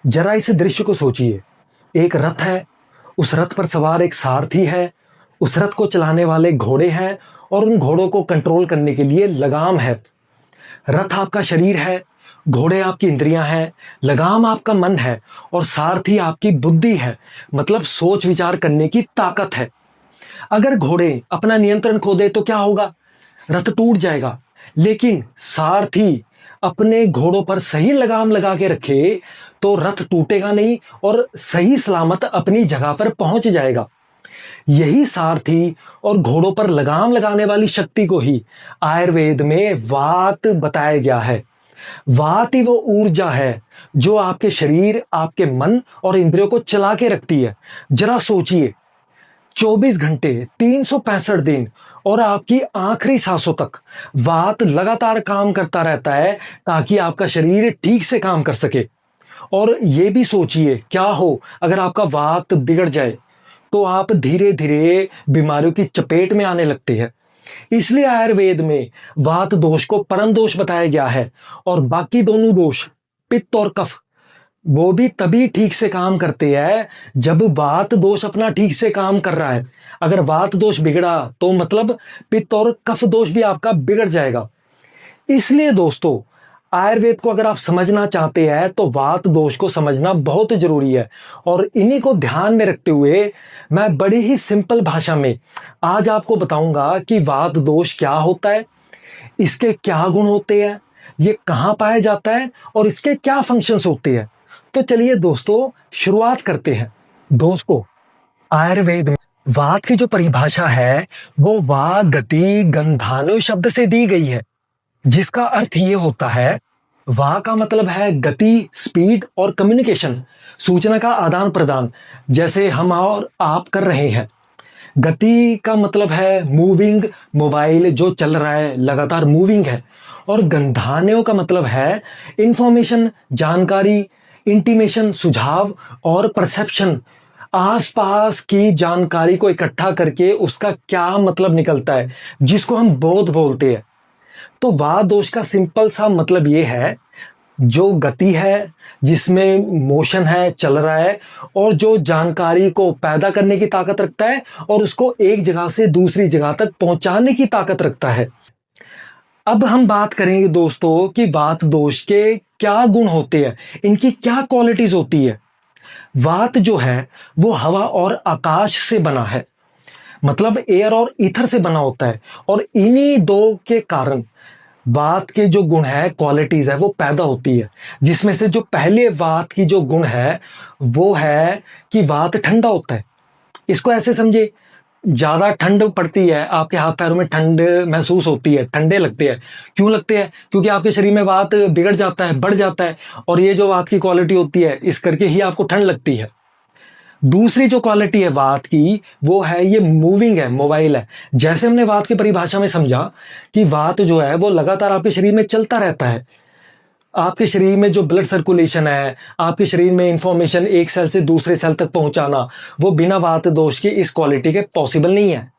जरा इस दृश्य को सोचिए। एक रथ है, उस रथ पर सवार एक सारथी है, उस रथ को चलाने वाले घोड़े हैं और उन घोड़ों को कंट्रोल करने के लिए लगाम है। रथ आपका शरीर है, घोड़े आपकी इंद्रियां हैं, लगाम आपका मन है और सारथी आपकी बुद्धि है, मतलब सोच विचार करने की ताकत है। अगर घोड़े अपना नियंत्रण खो दे तो क्या होगा? रथ टूट जाएगा। लेकिन सारथी अपने घोड़ों पर सही लगाम लगा के रखे तो रथ टूटेगा नहीं और सही सलामत अपनी जगह पर पहुंच जाएगा। यही सारथी और घोड़ों पर लगाम लगाने वाली शक्ति को ही आयुर्वेद में वात बताया गया है। वात ही वो ऊर्जा है जो आपके शरीर, आपके मन और इंद्रियों को चला के रखती है। जरा सोचिए, 24 घंटे 365 दिन और आपकी आखिरी सांसों तक वात लगातार काम करता रहता है ताकि आपका शरीर ठीक से काम कर सके। और ये भी सोचिए, क्या हो अगर आपका वात बिगड़ जाए तो आप धीरे धीरे बीमारियों की चपेट में आने लगते हैं। इसलिए आयुर्वेद में वात दोष को परम दोष बताया गया है और बाकी दोनों दोष, पित्त और कफ, वो भी तभी ठीक से काम करते हैं जब वात दोष अपना ठीक से काम कर रहा है। अगर वात दोष बिगड़ा तो मतलब पित्त और कफ दोष भी आपका बिगड़ जाएगा। इसलिए दोस्तों, आयुर्वेद को अगर आप समझना चाहते हैं तो वात दोष को समझना बहुत जरूरी है। और इन्हीं को ध्यान में रखते हुए मैं बड़ी ही सिंपल भाषा में आज आपको बताऊंगा कि वात दोष क्या होता है, इसके क्या गुण होते हैं, ये कहाँ पाया जाता है और इसके क्या फंक्शंस होते हैं। तो चलिए दोस्तों, शुरुआत करते हैं। दोस्तों, आयुर्वेद में वात की जो परिभाषा है वो वा गति गंधानु शब्द से दी गई है, जिसका अर्थ ये होता है, वा का मतलब है गति, स्पीड और कम्युनिकेशन, सूचना का आदान प्रदान, जैसे हम और आप कर रहे हैं। गति का मतलब है मूविंग, मोबाइल जो चल रहा है लगातार मूविंग है। और गंधानेय का मतलब है इंफॉर्मेशन, जानकारी, इंटीमेशन, सुझाव और परसेप्शन, आसपास की जानकारी को इकट्ठा करके उसका क्या मतलब निकलता है, जिसको हम बोध बोलते हैं। तो वात दोष का सिंपल सा मतलब ये है, जो गति है, जिसमें मोशन है, चल रहा है, और जो जानकारी को पैदा करने की ताकत रखता है और उसको एक जगह से दूसरी जगह तक पहुंचाने की ताकत रखता है। अब हम बात करेंगे दोस्तों कि वात दोष के क्या गुण होते हैं, इनकी क्या क्वालिटीज होती है। वात जो है वो हवा और आकाश से बना है, मतलब एयर और ईथर से बना होता है। और इन्हीं दो के कारण वात के जो गुण है, क्वालिटीज है, वो पैदा होती है। जिसमें से जो पहले वात की जो गुण है वो है कि वात ठंडा होता है। इसको ऐसे समझे, ज्यादा ठंड पड़ती है, आपके हाथ पैरों में ठंड महसूस होती है, ठंडे लगते हैं। क्यों लगते हैं? क्योंकि आपके शरीर में वात बिगड़ जाता है, बढ़ जाता है, और ये जो वात की क्वालिटी होती है इस करके ही आपको ठंड लगती है। दूसरी जो क्वालिटी है वात की वो है ये मूविंग है, मोबाइल है। जैसे हमने वात की परिभाषा में समझा कि वात जो है वो लगातार आपके शरीर में चलता रहता है। आपके शरीर में जो ब्लड सर्कुलेशन है, आपके शरीर में इंफॉर्मेशन एक सेल से दूसरे सेल तक पहुंचाना, वो बिना वात दोष की इस क्वालिटी के पॉसिबल नहीं है।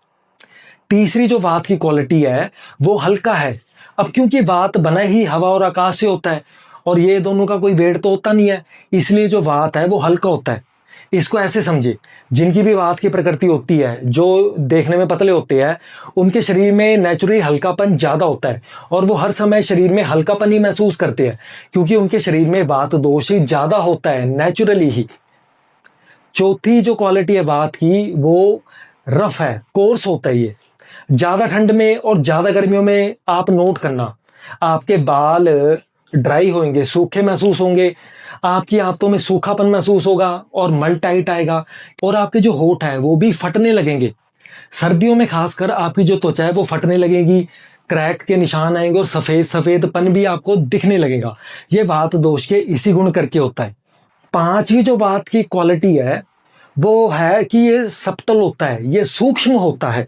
तीसरी जो वात की क्वालिटी है वो हल्का है। अब क्योंकि वात बना ही हवा और आकाश से होता है और ये दोनों का कोई वेट तो होता नहीं है, इसलिए जो वात है वो हल्का होता है। इसको ऐसे समझे, जिनकी भी वात की प्रकृति होती है, जो देखने में पतले होते हैं, उनके शरीर में नेचुरली हल्कापन ज्यादा होता है और वो हर समय शरीर में हल्कापन ही महसूस करते हैं, क्योंकि उनके शरीर में वात दोष ही ज्यादा होता है नेचुरली ही। चौथी जो क्वालिटी है वात की वो रफ है, कोर्स होता है। ये ज्यादा ठंड में और ज्यादा गर्मियों में आप नोट करना, आपके बाल ड्राई होंगे, सूखे महसूस होंगे, आपकी आंतों में सूखापन महसूस होगा और मल टाइट आएगा, और आपके जो होंठ है वो भी फटने लगेंगे। सर्दियों में खासकर आपकी जो त्वचा है वो फटने लगेगी, क्रैक के निशान आएंगे और सफेद सफेदपन भी आपको दिखने लगेगा। ये वात दोष के इसी गुण करके होता है। पांचवी जो वात की क्वालिटी है वो है कि ये सब्टल होता है, ये सूक्ष्म होता है।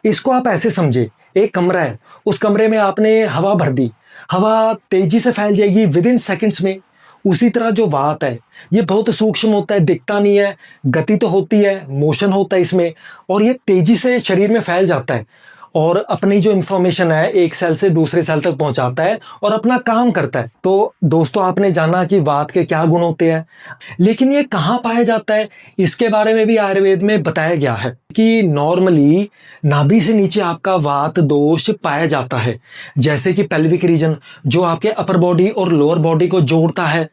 इसको आप ऐसे समझे, एक कमरा है, उस कमरे में आपने हवा भर दी, हवा तेजी से फैल जाएगी विद इन सेकेंड्स में। उसी तरह जो वात है ये बहुत सूक्ष्म होता है, दिखता नहीं है, गति तो होती है, मोशन होता है इसमें, और ये तेजी से शरीर में फैल जाता है और अपनी जो इंफॉर्मेशन है एक सेल से दूसरे सेल तक पहुंचाता है और अपना काम करता है। तो दोस्तों आपने जाना कि वात के क्या गुण होते हैं, लेकिन ये कहाँ पाया जाता है इसके बारे में भी आयुर्वेद में बताया गया है कि नॉर्मली नाभि से नीचे आपका वात दोष पाया जाता है, जैसे कि पेल्विक रीजन जो आपके अपर बॉडी और लोअर बॉडी को जोड़ता है,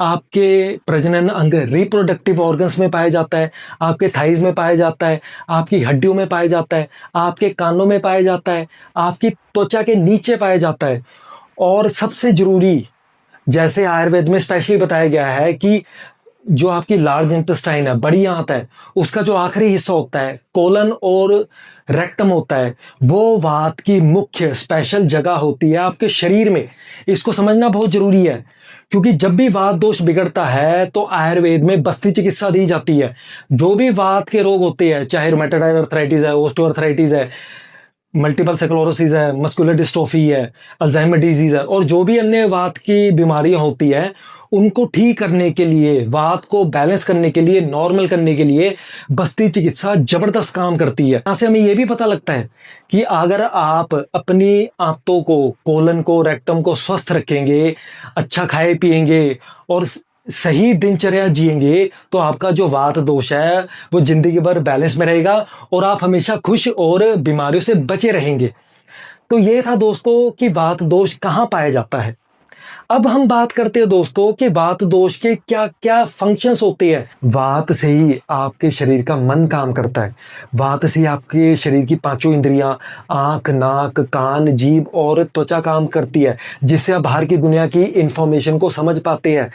आपके प्रजनन अंग रिप्रोडक्टिव ऑर्गन्स में पाया जाता है, आपके थाइज में पाया जाता है, आपकी हड्डियों में पाया जाता है, आपके कानों में पाया जाता है, आपकी त्वचा के नीचे पाया जाता है। और सबसे जरूरी, जैसे आयुर्वेद में स्पेशली बताया गया है कि जो आपकी लार्ज इंटेस्टाइन है, बड़ी आंत है, उसका जो आखिरी हिस्सा होता है कोलन और रेक्टम होता है, वो वात की मुख्य स्पेशल जगह होती है आपके शरीर में। इसको समझना बहुत जरूरी है, क्योंकि जब भी वात दोष बिगड़ता है तो आयुर्वेद में बस्ती चिकित्सा दी जाती है। जो भी वात के रोग होते हैं, चाहे रूमेटॉइड आर्थराइटिस है, ऑस्टियोआर्थराइटिस है, मल्टीपल स्क्लेरोसिस है, मस्कुलर डिस्ट्रोफी है, अल्जाइमर डिजीज है, और जो भी अन्य वात की बीमारियां होती है उनको ठीक करने के लिए, वात को बैलेंस करने के लिए, नॉर्मल करने के लिए बस्ती चिकित्सा जबरदस्त काम करती है। यहां से हमें यह भी पता लगता है कि अगर आप अपनी आंतों को, कोलन को, रेक्टम को स्वस्थ रखेंगे, अच्छा खाए पिएंगे और सही दिनचर्या जिएंगे, तो आपका जो वात दोष है वो जिंदगी भर बैलेंस में रहेगा और आप हमेशा खुश और बीमारियों से बचे रहेंगे। तो ये था दोस्तों कि वात दोष कहाँ पाया जाता है। अब हम बात करते हैं दोस्तों कि वात दोष के क्या क्या फंक्शंस होते हैं। वात से ही आपके शरीर का मन काम करता है, वात से ही आपके शरीर की पांचों इंद्रियां, आंख, नाक, कान, जीभ और त्वचा काम करती है, जिससे आप बाहर की दुनिया की इंफॉर्मेशन को समझ पाते हैं।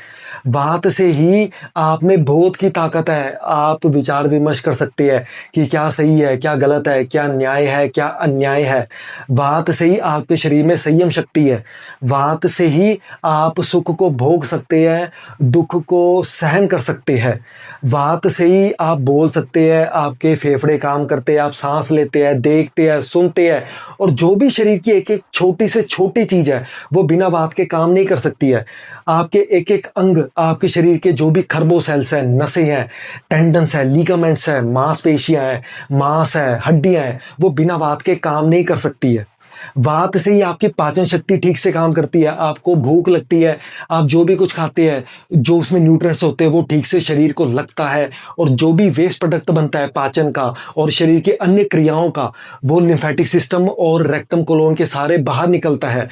वात से ही आप में बोध की ताकत है, आप विचार विमर्श कर सकते हैं कि क्या सही है, क्या गलत है, क्या न्याय है, क्या अन्याय है। वात से ही आपके शरीर में संयम शक्ति है, वात से ही आप सुख को भोग सकते हैं, दुख को सहन कर सकते हैं। वात से ही आप बोल सकते हैं, आपके फेफड़े काम करते हैं, आप सांस लेते हैं, देखते हैं, सुनते हैं, और जो भी शरीर की एक एक छोटी से छोटी चीज है वो बिना वात के काम नहीं कर सकती है। आपके एक एक अंग, आपके शरीर के जो भी खरबों सेल्स हैं, नसें हैं, टेंडन्स है, लीगामेंट्स है, मांसपेशियां हैं, मांस है, हड्डियां हैं, वो बिना वात के काम नहीं कर सकती है। वात से ही आपकी पाचन शक्ति ठीक से काम करती है, आपको भूख लगती है, आप जो भी कुछ खाते हैं, जो उसमें न्यूट्रिएंट्स होते हैं वो ठीक से शरीर को लगता है, और जो भी वेस्ट प्रोडक्ट बनता है पाचन का और शरीर की अन्य क्रियाओं का, वो लिम्फेटिक सिस्टम और रेक्टम कोलोन के सारे बाहर निकलता है।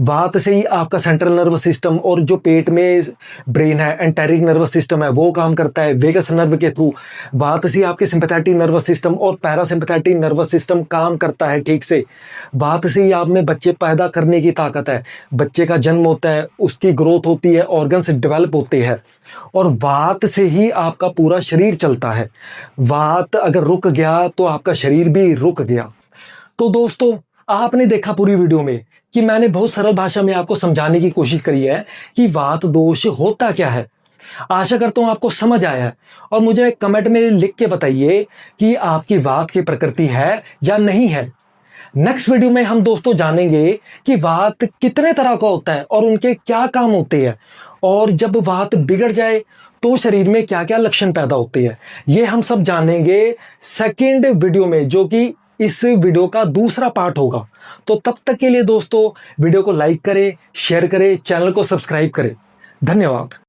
वात से ही आपका सेंट्रल नर्वस सिस्टम और जो पेट में ब्रेन है, एंटेरिक नर्वस सिस्टम है, वो काम करता है वेगस नर्व के थ्रू। वात से ही आपके सिंपैथेटिक नर्वस सिस्टम और पैरासिम्पैथेटिक नर्वस सिस्टम काम करता है ठीक से। वात से ही आप में बच्चे पैदा करने की ताकत है, बच्चे का जन्म होता है, उसकी ग्रोथ होती है, ऑर्गन्स डेवलप होते हैं, और वात से ही आपका पूरा शरीर चलता है। वात अगर रुक गया तो आपका शरीर भी रुक गया। तो दोस्तों आपने देखा पूरी वीडियो में कि मैंने बहुत सरल भाषा में आपको समझाने की कोशिश करी है कि वात दोष होता क्या है। आशा करता हूं आपको समझ आया है, और मुझे कमेंट में लिख के बताइए कि आपकी वात की प्रकृति है या नहीं है। नेक्स्ट वीडियो में हम दोस्तों जानेंगे कि वात कितने तरह का होता है और उनके क्या काम होते हैं, और जब वात बिगड़ जाए तो शरीर में क्या क्या लक्षण पैदा होते हैं। ये हम सब जानेंगे सेकंड वीडियो में, जो कि इस वीडियो का दूसरा पार्ट होगा। तो तब तक के लिए दोस्तों वीडियो को लाइक करें, शेयर करें, चैनल को सब्सक्राइब करें। धन्यवाद।